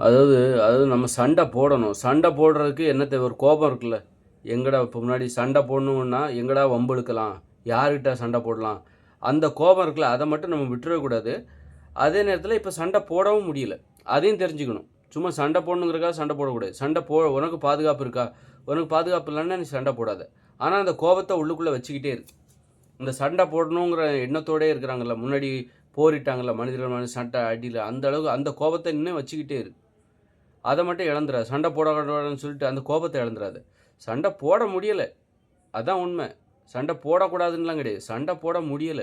அதாவது அதாவது நம்ம சண்டை போடணும். சண்டை போடுறதுக்கு என்ன தேவை? ஒரு கோபம் இருக்குல்ல. எங்கடா இப்போ முன்னாடி சண்டை போடணுன்னா, எங்கடா வம்பு இழுக்கலாம்? யார்கிட்ட சண்டை போடலாம்? அந்த கோபம் இருக்குல்ல, அத மட்டும் நம்ம விட்டுறக்கூடாது. அதே நேரத்தில இப்போ சண்டை போடவும் முடியல. அதையும் தெரிஞ்சுக்கணும். சும்மா சண்டை போடணுங்கிறதுக்காக சண்டை போடக்கூடாது. சண்டை உனக்கு பாதுகாப்பு இருக்கா? உனக்கு பாதுகாப்பு இல்லன்னா நீ சண்டை போடாத. ஆனா அந்த கோபத்த உள்ளுக்குள்ள வச்சுக்கிட்டே இரு. இந்த சண்டை போடணுங்கிற எண்ணத்தோடயே இருக்கிறாங்கல்ல, முன்னாடி போரிட்டாங்கல்ல மனிதர்கள் சண்டை அடியில, அந்த அளவுக்கு அந்த கோபத்த இன்னும் வச்சுக்கிட்டே இரு. அத மட்டும் இழந்துறாத. சண்டை போடக்கூடாதுன்னு சொல்லிட்டு அந்த கோபத்த இழந்துறாத. சண்டை போட முடியல. அதான் உண்மை. சண்டை போடக்கூடாதுன்னுலாம் கிடையாது. சண்டை போட முடியல.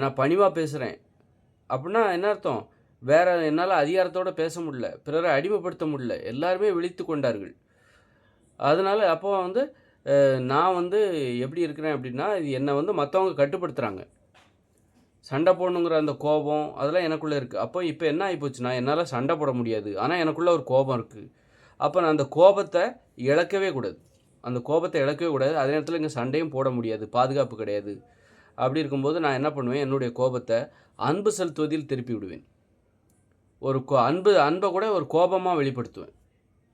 நான் பணிவா பேசுறேன். அப்படின்னா என்ன அர்த்தம்? வேற என்னால அதிகாரத்தோட பேச முடியல. பிறரை அடிமைப்படுத்த முடியல. எல்லாருமே விழித்துக் கொண்டார்கள். அதனால அப்போ வந்து நான் வந்து எப்படி இருக்கிறேன் அப்படின்னா, இது என்ன வந்து மத்தவங்க கட்டுப்படுத்துறாங்க. சண்டை போடணுங்கிற அந்த கோபம் அதெல்லாம் எனக்குள்ள இருக்கு. அப்போ இப்போ என்ன ஆயிப்போச்சுன்னா, என்னால சண்டை போட முடியாது. ஆனா எனக்குள்ள ஒரு கோபம் இருக்கு. அப்போ நான் அந்த கோபத்த இழக்கவே கூடாது. அந்த கோபத்த இழக்கவே கூடாது. அதே நேரத்தில இங்க சண்டையும் போட முடியாது. பாதுகாப்பு கிடையாது. அப்படி இருக்கும்போது நான் என்ன பண்ணுவேன், என்னுடைய கோபத்த அன்பு செலுத்துவதில் திருப்பி விடுவேன். ஒரு அன்பை கூட ஒரு கோபமா வெளிப்படுத்துவேன்.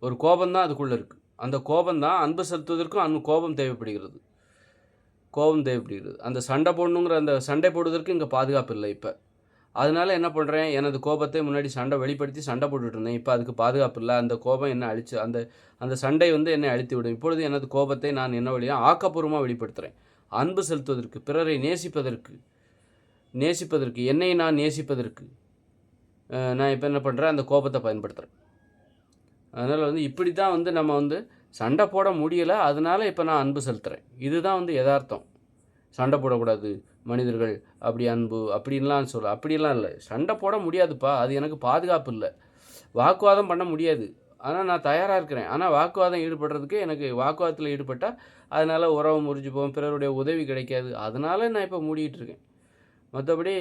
ஒரு கோபம் தான் அதுக்குள்ள இருக்கு. அந்த கோபம் தான் அன்பு செலுத்துவதற்கும் கோபம் தேவைப்படுகிறது. கோபம் தேவைப்படுகிறது. அந்த சண்டை போடணுங்கிற அந்த சண்டை போடுவதற்கு இங்கே பாதுகாப்பு இல்லை இப்போ. அதனால என்ன பண்ணுறேன், எனது கோபத்தை முன்னாடி வெளிப்படுத்தி சண்டை போட்டுட்டு இருந்தேன். இப்போ அதுக்கு பாதுகாப்பு இல்லை. அந்த கோபம் என்ன அழிச்சு அந்த அந்த சண்டை வந்து என்னை அழித்து விடும். இப்பொழுது எனது கோபத்தை நான் என்ன வழியா ஆக்கப்பூர்வமாக வெளிப்படுத்துகிறேன். அன்பு செலுத்துவதற்கு, பிறரை நேசிப்பதற்கு, என்னை நான் நேசிப்பதற்கு நான் இப்போ என்ன பண்ணுறேன், அந்த கோபத்தை பயன்படுத்துகிறேன். அதனால் வந்து இப்படி தான் வந்து நம்ம வந்து சண்டை போட முடியலை, அதனால இப்போ நான் அன்பு செலுத்துகிறேன். இதுதான் வந்து யதார்த்தம். சண்டை போடக்கூடாது மனிதர்கள், அப்படி அன்பு அப்படின்லாம் அப்படிலாம் இல்லை. சண்டை போட முடியாதுப்பா, அது எனக்கு பாதுகாப்பு இல்லை. வாக்குவாதம் பண்ண முடியாது, ஆனால் நான் தயாராக இருக்கிறேன். ஆனால் வாக்குவாதம் ஈடுபடுறதுக்கு எனக்கு வாக்குவாதத்தில் ஈடுபட்டால் அதனால் உறவு முறிஞ்சு போகும், பிறருடைய உதவி கிடைக்காது. அதனால நான் இப்போ மூடிக்கிட்டு இருக்கேன். மற்றபடி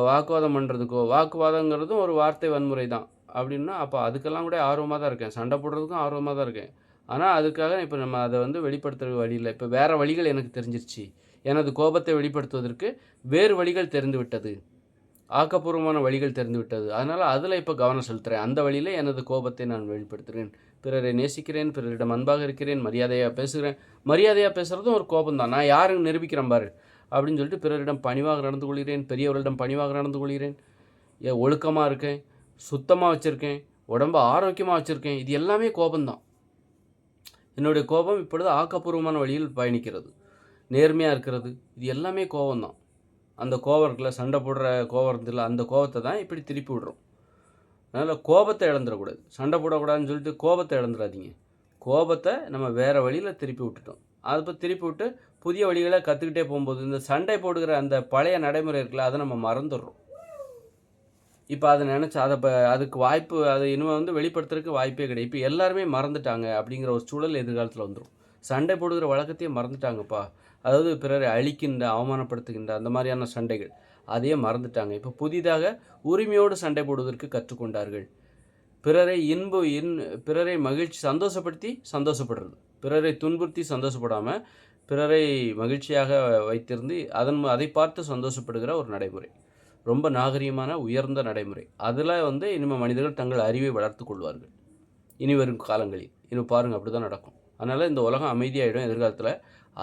வாக்குவாதம் பண்ணுறதுக்கோ, வாக்குவாதங்கிறதும் ஒரு வார்த்தை வன்முறை தான் அப்படின்னா, அப்போ அதுக்கெல்லாம் கூட ஆர்வமாக தான் இருக்கேன். சண்டை போடுறதுக்கும் ஆர்வமாக தான் இருக்கேன். ஆனால் அதுக்காக இப்போ நம்ம அதை வந்து வெளிப்படுத்துகிற வழி இல்லை. இப்போ வேறு வழிகள் எனக்கு தெரிஞ்சிருச்சு. எனது கோபத்தை வெளிப்படுத்துவதற்கு வேறு வழிகள் தெரிந்து விட்டது. ஆக்கப்பூர்வமான வழிகள் தெரிந்து விட்டது. அதனால் அதில் இப்போ கவனம் செலுத்துகிறேன். அந்த வழியில் எனது கோபத்தை நான் வெளிப்படுத்துகிறேன். பிறரை நேசிக்கிறேன், பிறரிடம் அன்பாக இருக்கிறேன், மரியாதையாக பேசுகிறேன். மரியாதையாக பேசுகிறதும் ஒரு கோபம் தான். நான் யாருன்னு நிரூபிக்கிறேன் பாரு அப்படின்னு சொல்லிட்டு பிறரிடம் பணிவாக நடந்து கொள்கிறேன், பெரியவர்களிடம் பணிவாக நடந்து கொள்கிறேன், ஒழுக்கமாக இருக்கேன், சுத்தமாக வச்சுருக்கேன், உடம்பை ஆரோக்கியமாக வச்சுருக்கேன். இது எல்லாமே கோபம்தான். என்னுடைய கோபம் இப்பொழுது ஆக்கப்பூர்வமான வழியில் பயணிக்கிறது, நேர்மையாக இருக்கிறது. இது எல்லாமே கோபம்தான். அந்த கோபம் இருக்குல்ல, சண்டை போடுற கோபம் இருக்குல்ல, அந்த கோபத்தை தான் இப்படி திருப்பி விடுறோம். அதனால் கோபத்தை இழந்துடக்கூடாது. சண்டை போடக்கூடாதுன்னு சொல்லிட்டு கோபத்தை இழந்துடாதீங்க. கோபத்தை நம்ம வேறு வழியில் திருப்பி விட்டுட்டோம். அதை இப்போ திருப்பி விட்டு புதிய வழிகளை கற்றுக்கிட்டே போகும்போது இந்த சண்டை போடுகிற அந்த பழைய நடைமுறை இருக்குல்ல, அதை நம்ம மறந்துடுறோம். இப்போ அதை நினச்சி அதுக்கு வாய்ப்பு, அதை இனிமேல் வந்து வெளிப்படுத்துறதுக்கு வாய்ப்பே கிடையாது. இப்போ எல்லாருமே மறந்துட்டாங்க அப்படிங்கிற ஒரு சூழல் எதிர்காலத்தில் வந்துடும். சண்டை போடுகிற வழக்கத்தையே மறந்துட்டாங்கப்பா. அதாவது பிறரை அழிக்கின்ற, அவமானப்படுத்துகின்ற அந்த மாதிரியான சண்டைகள் அதையே மறந்துட்டாங்க. இப்போ புதிதாக உரிமையோடு சண்டை போடுவதற்கு கற்றுக்கொண்டார்கள். பிறரை சந்தோஷப்படுத்தி சந்தோஷப்படுறது, பிறரை துன்புறுத்தி சந்தோஷப்படாமல் பிறரை மகிழ்ச்சியாக வைத்திருந்து அதை பார்த்து சந்தோஷப்படுகிற ஒரு நடைமுறை, ரொம்ப நாகரீகமான உயர்ந்த நடைமுறை. அதில் வந்து இனிமேல் மனிதர்கள் தங்கள் அறிவை வளர்த்து கொள்வார்கள் இனி வரும் காலங்களில். இன்னும் பாருங்கள், அப்படி தான் நடக்கும். அதனால் இந்த உலகம் அமைதியாகிடும் எதிர்காலத்தில்.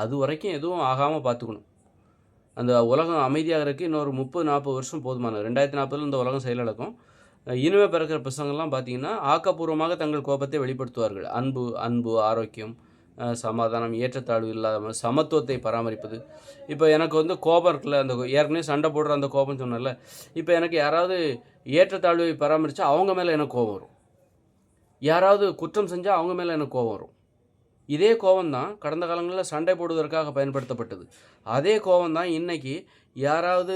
அது வரைக்கும் எதுவும் ஆகாமல் பார்த்துக்கணும். அந்த உலகம் அமைதியாகிறதுக்கு இன்னொரு 30-40 வருஷம் போதுமானது. 2040 இந்த உலகம் செயலிழக்கும். இனிமே பிறக்கிற பசங்கள்லாம் பார்த்திங்கன்னா ஆக்கப்பூர்வமாக தங்கள் கோபத்தை வெளிப்படுத்துவார்கள். அன்பு, ஆரோக்கியம், சமாதானம், ஏற்றத்தாழ்வு இல்லாமல் சமத்துவத்தை பராமரிப்பது. இப்போ எனக்கு வந்து கோபம் இருக்குல்ல, அந்த ஏற்கனவே சண்டை போடுற அந்த கோபம் சொன்னல, இப்போ எனக்கு யாராவது ஏற்றத்தாழ்வை பராமரித்தா அவங்க மேலே எனக்கு கோபம் வரும். யாராவது குற்றம் செஞ்சால் அவங்க மேலே எனக்கு கோபம் வரும். இதே கோபம் தான் கடந்த காலங்களில் சண்டை போடுவதற்காக பயன்படுத்தப்பட்டது. அதே கோபம் தான் இன்றைக்கி யாராவது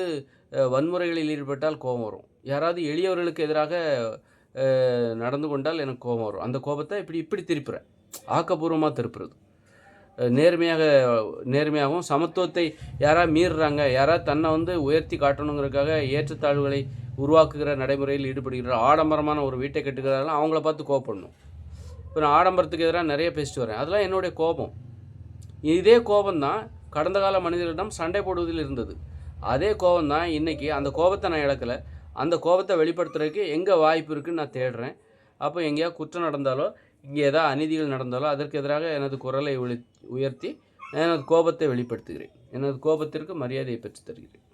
வன்முறைகளில் ஈடுபட்டால் கோபம் வரும். யாராவது எளியவர்களுக்கு எதிராக நடந்து கொண்டால் எனக்கு கோபம் வரும். அந்த கோபத்தை இப்படி திருப்புறேன், ஆக்கப்பூர்வமாக திருப்புறது. நேர்மையாகவும் சமத்துவத்தை யாராவது மீறுறாங்க, யாராவது தன்னை வந்து உயர்த்தி காட்டணுங்கிறதுக்காக ஏற்றத்தாழ்வுகளை உருவாக்குகிற நடைமுறையில் ஈடுபடுகிற ஆடம்பரமான ஒரு வீட்டை கட்டுகிறார்கள், அவங்கள பார்த்து கோபப்படணும். இப்போ நான் ஆடம்பரத்துக்கு எதிராக நிறைய பேசிட்டு வரேன். அதெல்லாம் என்னுடைய கோபம். இதே கோபம்தான் கடந்த கால மனிதர்களிடம் சண்டை போடுவதில் இருந்தது. அதே கோபம் தான் இன்றைக்கி. அந்த கோபத்தை நான் இழக்கலை. அந்த கோபத்தை வெளிப்படுத்துறதுக்கு எங்கே வாய்ப்பு இருக்குதுன்னு நான் தேடுறேன். அப்போ எங்கேயா குற்றம் நடந்தாலோ, இங்கே ஏதாவது அநீதிகள் நடந்தாலோ அதற்கு எதிராக எனது குரலை உயர்த்தி எனது கோபத்தை வெளிப்படுத்துகிறேன். எனது கோபத்திற்கு மரியாதையை பெற்றுத் தருகிறேன்.